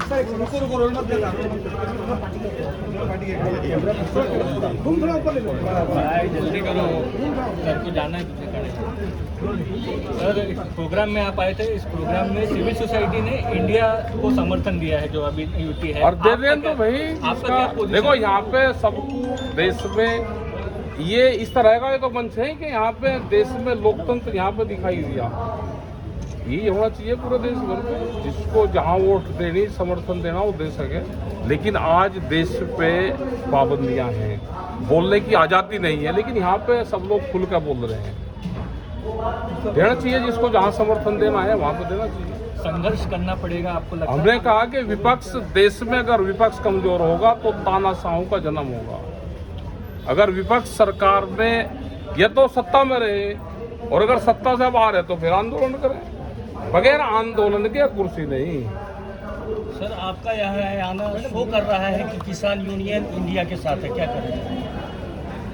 जल्दी करो सर को जाना है सर। इस प्रोग्राम में आप आए थे, इस प्रोग्राम में सिविल सोसाइटी ने इंडिया को समर्थन दिया है जो अभी यूटी है, और दे दें तो भाई आपका देखो यहाँ पे सबको देश में ये इस तरह का ये तो मंच है कि यहाँ पे देश में लोकतंत्र यहाँ पे दिखाई दिया। ये होना चाहिए पूरे देश भर में, जिसको जहाँ वोट देनी समर्थन देना वो दे सके। लेकिन आज देश पे पाबंदियां हैं, बोलने की आज़ादी नहीं है, लेकिन यहाँ पे सब लोग खुल कर बोल रहे हैं। देना चाहिए, जिसको जहाँ समर्थन देना है वहाँ पे देना चाहिए। संघर्ष करना पड़ेगा आपको लगता है? हमने कहा कि विपक्ष देश में अगर विपक्ष कमजोर होगा तो तानाशाहों का जन्म होगा। अगर विपक्ष सरकार में या तो सत्ता में रहे और अगर सत्ता से बाहर है तो फिर आंदोलन करें, बगैर आंदोलन के कुर्सी नहीं। सर आपका यहाँ आना शो कर रहा है कि किसान यूनियन इंडिया के साथ है, क्या करें?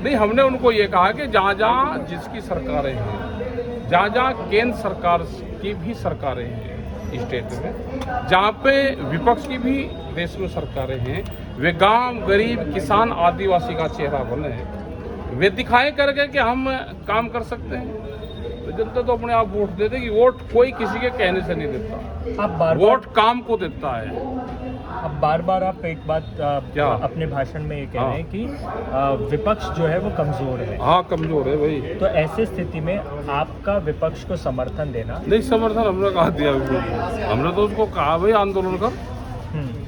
नहीं, हमने उनको ये कहा कि जहाँ जहाँ जिसकी सरकारें हैं, जहाँ जहाँ केंद्र सरकार की भी सरकारें हैं स्टेट में, जहाँ पे विपक्ष की भी देश में सरकारें हैं, वे गांव गरीब किसान आदिवासी का चेहरा बने, वे दिखाए करके कि हम काम कर सकते हैं। तो जनता तो अपने आप वोट दे देगी। वोट कोई किसी के कहने से नहीं देता, आप वोट काम को देता है। अब बार बार आप एक बात क्या अपने भाषण में ये कह रहे हैं कि विपक्ष जो है वो कमजोर है। हाँ, कमजोर है भाई। तो ऐसे स्थिति में आपका विपक्ष को समर्थन देना? नहीं, समर्थन हमने कहा दिया, हमने तो उसको कहा भाई आंदोलन कर,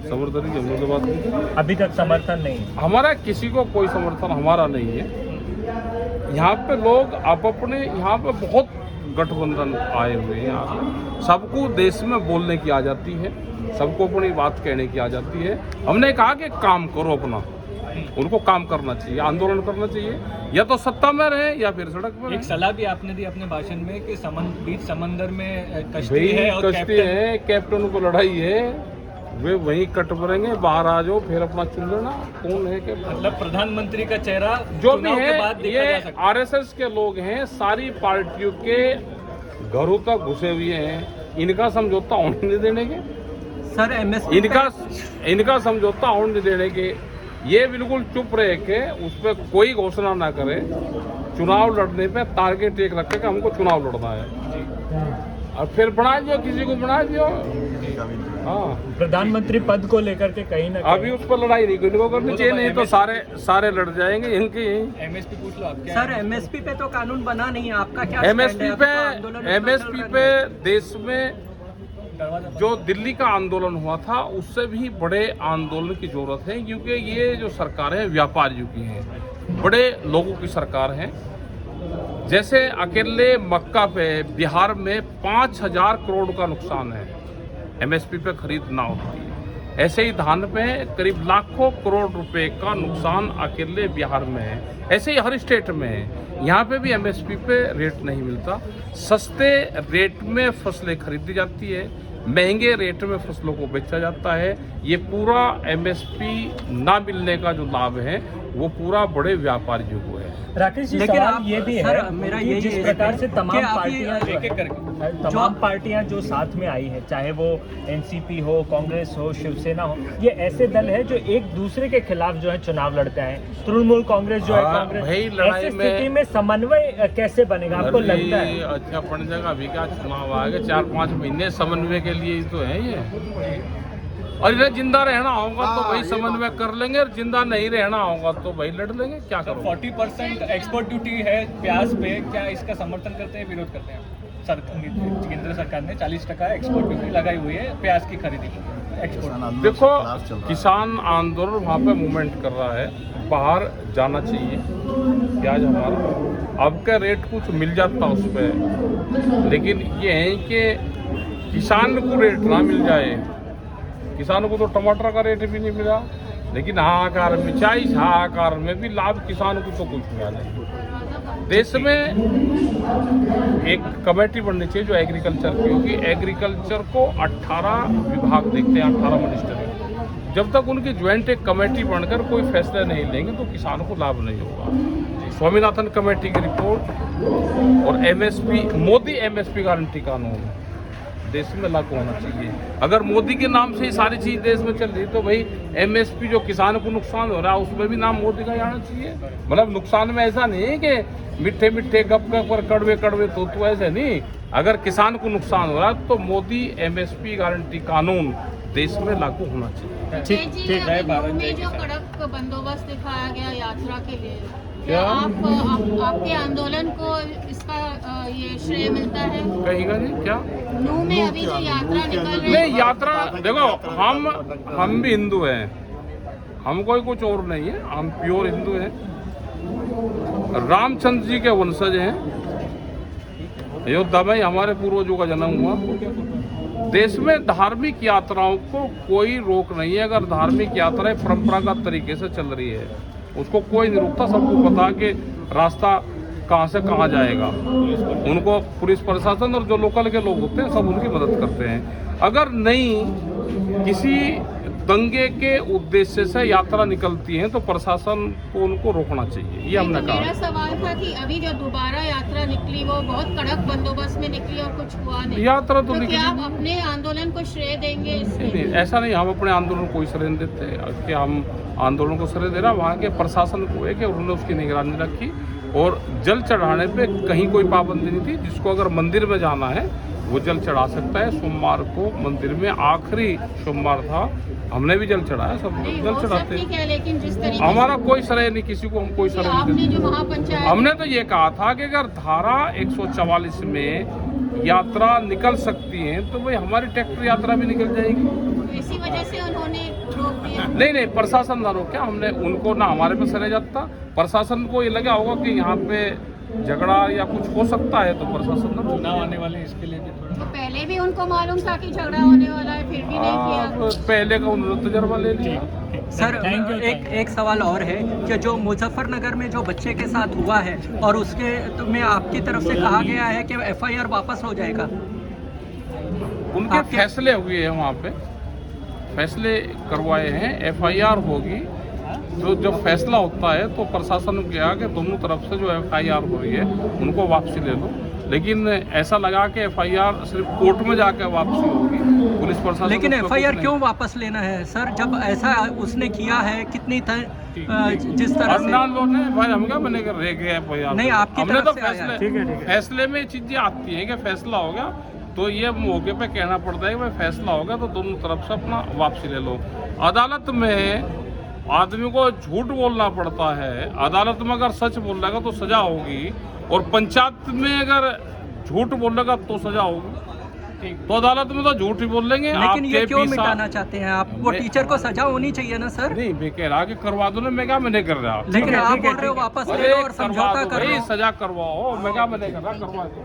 समर्थन की हमने तो बात नहीं। अभी तक समर्थन नहीं हमारा, किसी को कोई समर्थन हमारा नहीं है। यहाँ पे लोग आप अपने यहाँ पे बहुत गठबंधन आए हुए हैं। यहाँ सबको देश में बोलने की आज़ादी है, सबको अपनी बात कहने की आज़ादी है। हमने कहा कि काम करो अपना, उनको काम करना चाहिए, आंदोलन करना चाहिए, या तो सत्ता में रहे या फिर सड़क पर। एक सलाह भी आपने दी अपने भाषण में कि बीच समंदर में कश्ती है और कश्ती है, कैप्टन को लड़ाई है, वे वहीं कट पड़ेंगे, बाहर आ जाओ, फिर अपना चुन लेना कौन है। के मतलब प्रधानमंत्री का चेहरा जो भी है, ये आरएसएस के लोग हैं, सारी पार्टियों के घरों तक घुसे हुए हैं। इनका समझौता होने नहीं देने के सर, एमएसपी इनका समझौता होने नहीं देने के, ये बिल्कुल चुप रह के उस पर कोई घोषणा ना करे। चुनाव लड़ने पे टारगेट एक रखे कि हमको चुनाव लड़ना है, और फिर बना दियो, किसी को बना दियो। हाँ, प्रधानमंत्री पद को लेकर के कहीं ना अभी उस पर लड़ाई नहीं करनी चाहिए, नहीं तो सारे लड़ जाएंगे इनके। एमएसपी पूछ लो आप। सर एमएसपी पे तो कानून बना नहीं है, आपका क्या? एमएसपी पे देश में जो दिल्ली का आंदोलन हुआ था उससे भी बड़े आंदोलन की जरूरत है, क्योंकि ये जो सरकार है व्यापारियों की है, बड़े लोगों की सरकार है। जैसे अकेले मक्का पे बिहार में 5,000 करोड़ का नुकसान है, एमएसपी पे खरीद ना होती है। ऐसे ही धान पे करीब लाखों करोड़ रुपए का नुकसान अकेले बिहार में है। ऐसे ही हर स्टेट में है। यहाँ पे भी एमएसपी पे रेट नहीं मिलता, सस्ते रेट में फसलें खरीदी जाती है, महंगे रेट में फसलों को बेचा जाता है। ये पूरा एमएसपी ना मिलने का जो लाभ है वो पूरा बड़े व्यापारियों को है। राकेश जी, लेकिन आप ये भी है मेरा ये जिस प्रकार से तमाम पार्टियां जो साथ में आई है, चाहे वो एनसीपी हो, कांग्रेस हो, शिवसेना हो, ये ऐसे दल है जो एक दूसरे के खिलाफ जो है चुनाव लड़ते हैं। तृणमूल कांग्रेस जो है, कांग्रेस, ऐसी स्थिति में समन्वय कैसे बनेगा आपको लगता है? अच्छा, अपन जगह अभी क्या चुनाव आएगा, 4-5 महीने समन्वय के लिए तो है ये। और इन्हें जिंदा रहना होगा तो भाई समन्वय कर लेंगे, और जिंदा नहीं रहना होगा तो भाई लड़ लेंगे। क्या करो? 40% एक्सपोर्ट ड्यूटी है प्याज पे, क्या इसका समर्थन करते हैं, विरोध करते हैं? केंद्र सरकार ने 40% एक्सपोर्ट ड्यूटी लगाई हुई है प्याज की खरीदी एक्सपोर्ट। देखो, किसान आंदोलन वहाँ पे मूवमेंट कर रहा है, बाहर जाना चाहिए प्याज हमारा। अब का रेट कुछ मिल जाता उस पर, लेकिन ये है कि किसान को रेट ना मिल जाए। किसानों को तो टमाटर का रेट भी नहीं मिला, लेकिन हाहाकार में, चाहे इस हाहाकार में भी लाभ किसानों को तो कुछ मिला नहीं। देश में एक कमेटी बननी चाहिए जो एग्रीकल्चर की होगी। एग्रीकल्चर को 18 विभाग देखते हैं, 18 मिनिस्टर। जब तक उनकी ज्वाइंट एक कमेटी बनकर कोई फैसला नहीं लेंगे तो किसानों को लाभ नहीं होगा। स्वामीनाथन कमेटी की रिपोर्ट और एमएसपी, मोदी एमएसपी गारंटी कानून, देश में लागू होना चाहिए। अगर मोदी के नाम से ही सारी चीज देश में चल रही तो भाई एमएसपी जो किसानों को नुकसान हो रहा है उसमें भी नाम मोदी का ही आना चाहिए। मतलब नुकसान में ऐसा नहीं है कि मीठे मीठे गप गप और कड़वे कड़वे तो ऐसे नहीं। अगर किसान को नुकसान हो रहा है तो मोदी एमएसपी गारंटी कानून देश में लागू होना चाहिए। ठीक है। में जो कड़क बंदोबस्त दिखाया गया यात्रा के लिए, क्या आपके आंदोलन को इसका ये श्रेय मिलता है? कहेगा जी क्या नू में अभी जो यात्रा निकल रही है, नहीं यात्रा देखो हम भी हिंदू हैं, हम कोई कुछ और नहीं है, हम प्योर हिंदू हैं, रामचंद्र जी के वंशज हैं, अयोध्या में हमारे पूर्वजों का जन्म हुआ। देश में धार्मिक यात्राओं को कोई रोक नहीं है। अगर धार्मिक यात्राएं परंपरागत तरीके से चल रही है उसको कोई नहीं रोकता। सबको पता कि रास्ता कहाँ से कहाँ जाएगा। उनको पुलिस प्रशासन और जो लोकल के लोग होते हैं सब उनकी मदद करते हैं। अगर नहीं किसी दंगे के उद्देश्य से यात्रा निकलती है तो प्रशासन को उनको रोकना चाहिए, ये हमने कहा। मेरा सवाल था कि अभी जो दोबारा यात्रा निकली वो बहुत कड़क बंदोबस्त में निकली और कुछ हुआ नहीं। यात्रा तो निकली, क्या आप अपने आंदोलन को श्रेय देंगे इसमें? नहीं, ऐसा नहीं, हम अपने आंदोलन को श्रेय नहीं देते कि हम आंदोलन को श्रेय दे रहा। वहाँ के प्रशासन को है कि उन्होंने उसकी निगरानी रखी और जल चढ़ाने पे कहीं कोई पाबंदी नहीं थी। जिसको अगर मंदिर में जाना है वो जल चढ़ा सकता है। सोमवार को मंदिर में आखिरी सोमवार था, हमने भी जल चढ़ाया, सब जल चढ़ाते हैं। लेकिन जिस तरीके हमारा कोई श्रेय नहीं, किसी को हम कोई श्रेय नहीं आपने देते। जो महापंचायत, हमने तो ये कहा था कि अगर धारा 144 में यात्रा निकल सकती है तो भाई हमारी ट्रैक्टर यात्रा भी निकल जाएगी। इसी वजह से उन्होंने रोक दिया। नहीं, प्रशासन ना रोका, हमने उनको ना हमारे पे श्रेय जाता। प्रशासन को ये लगा होगा कि यहाँ पे झगड़ा या कुछ हो सकता है तो प्रशासन ना चुनाव आने वाले इसके लिए भी थोड़ा तो पहले भी उनको मालूम था कि झगड़ा होने वाला है, फिर भी नहीं किया। तो पहले का उन्होंने तजर्बा ले लिया। सर एक सवाल और है कि जो मुजफ्फरनगर में जो बच्चे के साथ हुआ है और उसके में आपकी तरफ से कहा गया है कि एफआईआर वापस हो जाएगा, उनके फैसले हुए हैं, वहाँ पे फैसले करवाए हैं, एफआईआर होगी। तो जब फैसला होता है तो प्रशासन ने कहा कि दोनों तरफ से जो एफआईआर हो रही है उनको वापसी ले लो। लेकिन ऐसा लगा कि एफआईआर सिर्फ कोर्ट में जाकर वापसी होगी, पुलिस प्रशासन। लेकिन एफआईआर क्यों वापस लेना है सर, जब ऐसा उसने किया है कितनी जिस तरह से ने भाई हम क्या बने कर रह गए एफआईआर नहीं, आपकी हमने तरफ तो से आया है। फैसले में चीजें आती हैं कि फैसला हो गया तो ये मौके पे कहना पड़ता है कि भाई फैसला होगा तो दोनों तरफ से अपना वापसी ले लो। अदालत में आदमी को झूठ बोलना पड़ता है, अदालत में अगर सच बोलेगा तो सजा होगी, और पंचायत में अगर झूठ बोलेगा तो सजा होगी। तो अदालत में तो झूठ ही बोल लेंगे। लेकिन ये क्यों मिटाना चाहते हैं आप? वो टीचर को सजा होनी चाहिए ना सर। नहीं, मैं कह रहा कि करवा दो ना, मैं क्या मैंने कर रहा। लेकिन आप बोल रहे हो वापस ले लो और समझौता करो, सजा करवाओ, मैं क्या मैंने कर रहा, करवा दो।